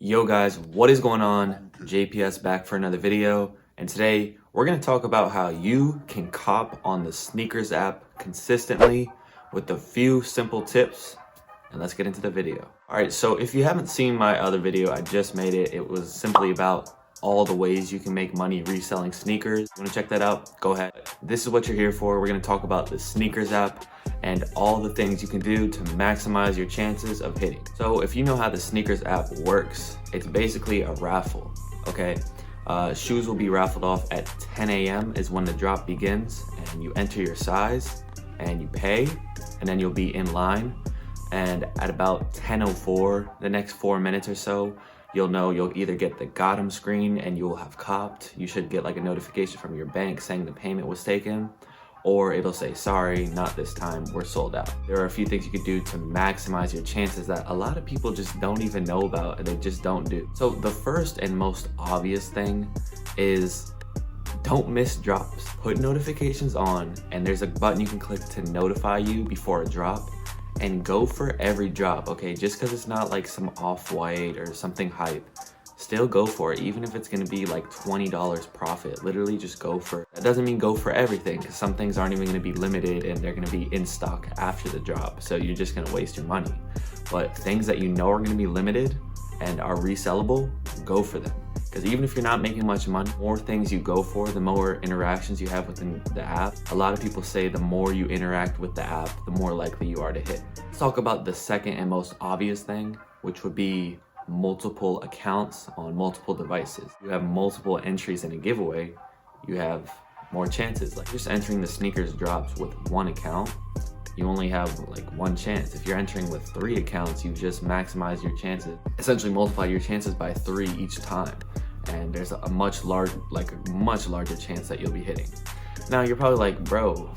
Yo guys, what is going on? JPS back for another video, and today we're going to talk about how you can cop on the SNKRS app consistently with a few simple tips, and let's get into the video. Alright, so if you haven't seen my other video, I just made it. It was simply about all the ways you can make money reselling sneakers. You want to check that out? Go ahead. This is what you're here for. We're going to talk about the SNKRS app and all the things you can do to maximize your chances of hitting. So if you know how the SNKRS app works, it's basically a raffle, okay? Shoes will be raffled off at 10 a.m. is when the drop begins, and you enter your size and you pay, and then you'll be in line. And at about 10:04, the next 4 minutes or so, you'll know you'll either get the got 'em screen and you'll have copped. You should get like a notification from your bank saying the payment was taken, or it'll say, sorry, not this time, we're sold out. There are a few things you could do to maximize your chances that a lot of people just don't even know about and they just don't do. So the first and most obvious thing is don't miss drops. Put notifications on, and there's a button you can click to notify you before a drop, and go for every drop, okay? Just because it's not like some off-white or something hype, still go for it, even if it's gonna be like $20 profit. Literally just go for it. That doesn't mean go for everything, because some things aren't even gonna be limited and they're gonna be in stock after the drop, so you're just gonna waste your money. But things that you know are gonna be limited and are resellable, go for them. Because even if you're not making much money, the more things you go for, the more interactions you have within the app. A lot of people say the more you interact with the app, the more likely you are to hit. Let's talk about the second and most obvious thing, which would be multiple accounts on multiple devices. You have multiple entries in a giveaway, you have more chances. Like just entering the SNKRS drops with one account, you only have like one chance. If you're entering with 3 accounts, you just maximize your chances. Essentially multiply your chances by 3 each time. And there's a much larger chance that you'll be hitting. Now you're probably like, bro,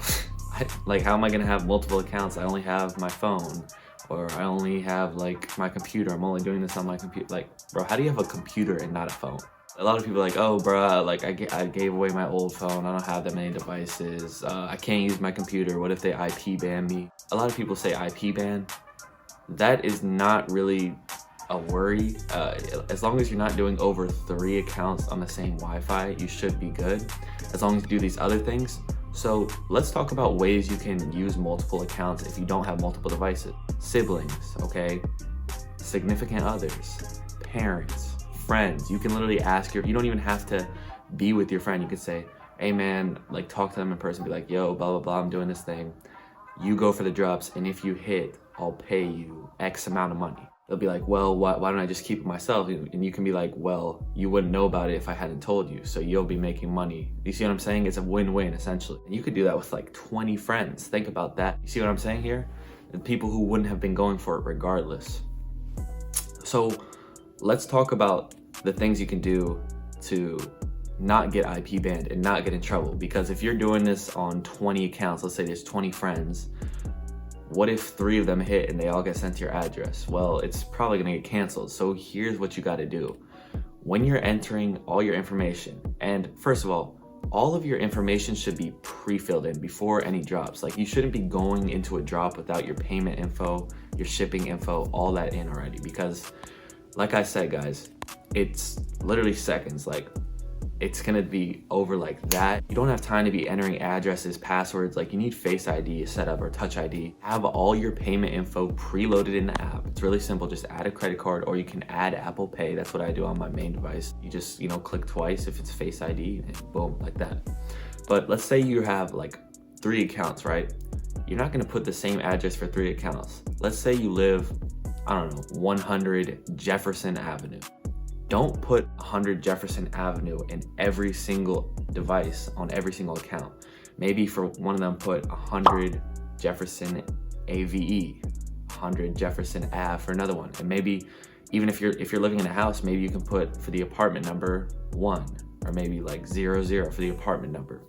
like how am I gonna have multiple accounts? I only have my phone, or I only have like my computer. I'm only doing this on my computer. Like, bro, how do you have a computer and not a phone? A lot of people are like, oh, bro, like I gave away my old phone. I don't have that many devices. I can't use my computer. What if they IP ban me? A lot of people say IP ban. That is not really a worry. As long as you're not doing over 3 accounts on the same Wi-Fi, you should be good, as long as you do these other things. So let's talk about ways you can use multiple accounts if you don't have multiple devices. Siblings, okay? Significant others, parents, friends. You can literally ask you don't even have to be with your friend. You could say, hey man, like talk to them in person, be like, yo, blah, blah, blah, I'm doing this thing. You go for the drops, and if you hit, I'll pay you X amount of money. They'll be like, well, why don't I just keep it myself? And you can be like, well, you wouldn't know about it if I hadn't told you, so you'll be making money. You see what I'm saying? It's a win-win, essentially. And you could do that with like 20 friends. Think about that. You see what I'm saying here? And people who wouldn't have been going for it regardless. So let's talk about the things you can do to not get IP banned and not get in trouble. Because if you're doing this on 20 accounts, let's say there's 20 friends, what if 3 of them hit and they all get sent to your address? Well, it's probably gonna get canceled. So here's what you gotta do. When you're entering all your information, and first of all of your information should be pre-filled in before any drops. Like you shouldn't be going into a drop without your payment info, your shipping info, all that in already. Because like I said, guys, it's literally seconds. Like it's gonna be over like that. You don't have time to be entering addresses, passwords. Like you need Face ID set up or Touch ID. Have all your payment info preloaded in the app. It's really simple. Just add a credit card, or you can add Apple Pay. That's what I do on my main device. You just, click twice if it's Face ID, and boom, like that. But let's say you have like 3 accounts, right? You're not gonna put the same address for 3 accounts. Let's say you live, I don't know, 100 Jefferson Avenue. Don't put 100 Jefferson Avenue in every single device on every single account. Maybe for one of them, put 100 Jefferson AVE, 100 Jefferson Ave for another one. And maybe even if you're living in a house, maybe you can put for the apartment number 1, or maybe like 00 for the apartment number.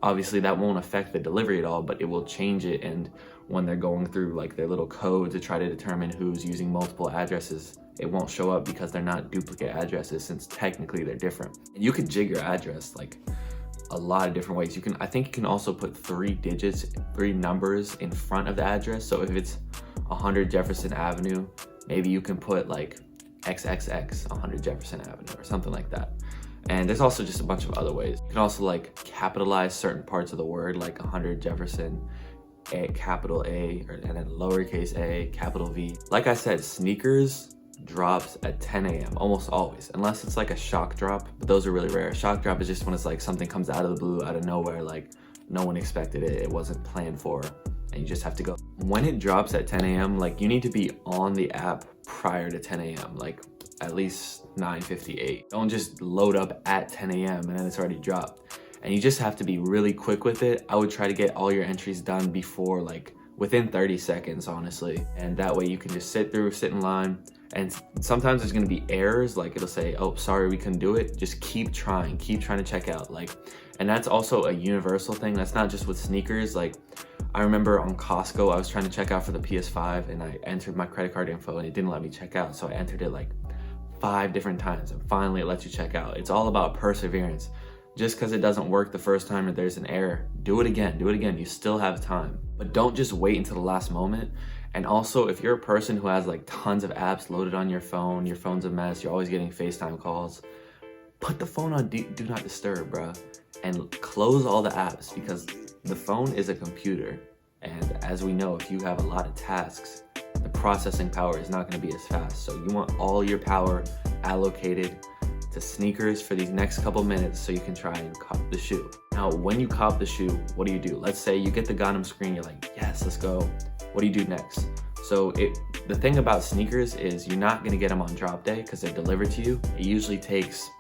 Obviously that won't affect the delivery at all, but it will change it. And when they're going through like their little code to try to determine who's using multiple addresses, it won't show up because they're not duplicate addresses, since technically they're different. And you could jig your address like a lot of different ways. I think you can also put 3 digits, 3 numbers in front of the address. So if it's 100 Jefferson Avenue, maybe you can put like XXX 100 Jefferson Avenue or something like that. And there's also just a bunch of other ways. You can also like capitalize certain parts of the word, like 100 Jefferson, a capital A, and then lowercase a, capital V. Like I said, sneakers drops at 10 a.m. almost always, unless it's like a shock drop, but those are really rare. Shock drop is just when it's like something comes out of the blue, out of nowhere, like no one expected it, it wasn't planned for, and you just have to go. When it drops at 10 a.m., like you need to be on the app prior to 10 a.m., like at least 9:58. Don't just load up at 10 a.m. and then it's already dropped. And you just have to be really quick with it. I would try to get all your entries done before, like within 30 seconds, honestly. And that way you can just sit in line. And sometimes there's gonna be errors, like it'll say, oh, sorry, we couldn't do it. Just keep trying to check out. Like, and that's also a universal thing. That's not just with sneakers. Like, I remember on Costco, I was trying to check out for the PS5 and I entered my credit card info and it didn't let me check out. So I entered it like 5 different times and finally it lets you check out. It's all about perseverance. Just because it doesn't work the first time or there's an error, do it again, you still have time. But don't just wait until the last moment. And also, if you're a person who has like tons of apps loaded on your phone's a mess, you're always getting FaceTime calls, put the phone on do not disturb, bro, and close all the apps, because the phone is a computer. And as we know, if you have a lot of tasks, the processing power is not going to be as fast. So you want all your power allocated to sneakers for these next couple minutes so you can try and cop the shoe. Now, when you cop the shoe, what do you do? Let's say you get the Gundam screen, you're like, yes, let's go. What do you do next? So the thing about sneakers is you're not gonna get them on drop day because they're delivered to you. It usually takes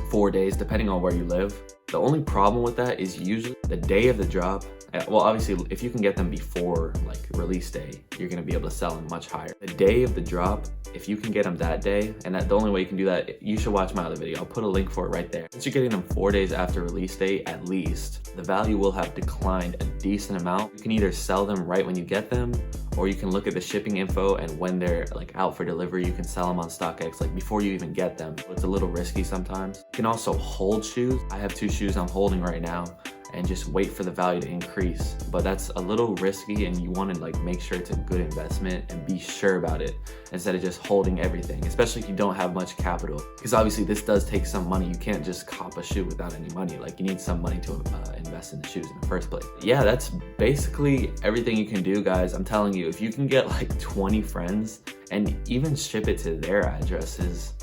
4 days, depending on where you live. The only problem with that is usually the day of the drop. Well, obviously, if you can get them before like release day, you're gonna be able to sell them much higher. The day of the drop, if you can get them that day, and the only way you can do that, you should watch my other video. I'll put a link for it right there. Since you're getting them 4 days after release date, at least, the value will have declined a decent amount. You can either sell them right when you get them, or you can look at the shipping info, and when they're like out for delivery, you can sell them on StockX like before you even get them. It's a little risky sometimes. You can also hold shoes. I have 2 shoes I'm holding right now, and just wait for the value to increase. But that's a little risky, and you want to like make sure it's a good investment and be sure about it instead of just holding everything, especially if you don't have much capital, because obviously this does take some money. You can't just cop a shoe without any money. Like, you need some money to invest in the shoes in the first place. Yeah, that's basically everything you can do, guys. I'm telling you, if you can get like 20 friends and even ship it to their addresses,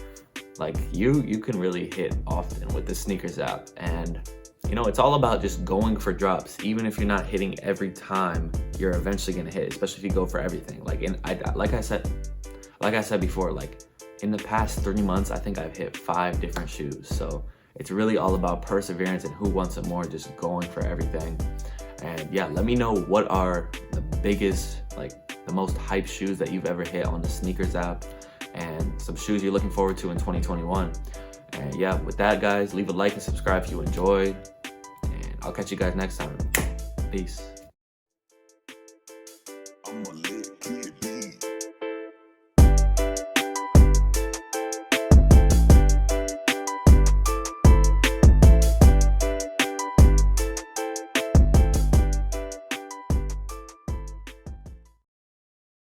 like you can really hit often with the sneakers app. And you know, it's all about just going for drops. Even if you're not hitting every time, you're eventually gonna hit, especially if you go for everything. Like I said before, like in the past 3 months, I think I've hit 5 different shoes. So it's really all about perseverance and who wants it more, just going for everything. And yeah, let me know what are the biggest, like the most hype shoes that you've ever hit on the sneakers app, and some shoes you're looking forward to in 2021. And yeah, with that, guys, leave a like and subscribe if you enjoyed. And I'll catch you guys next time. Peace.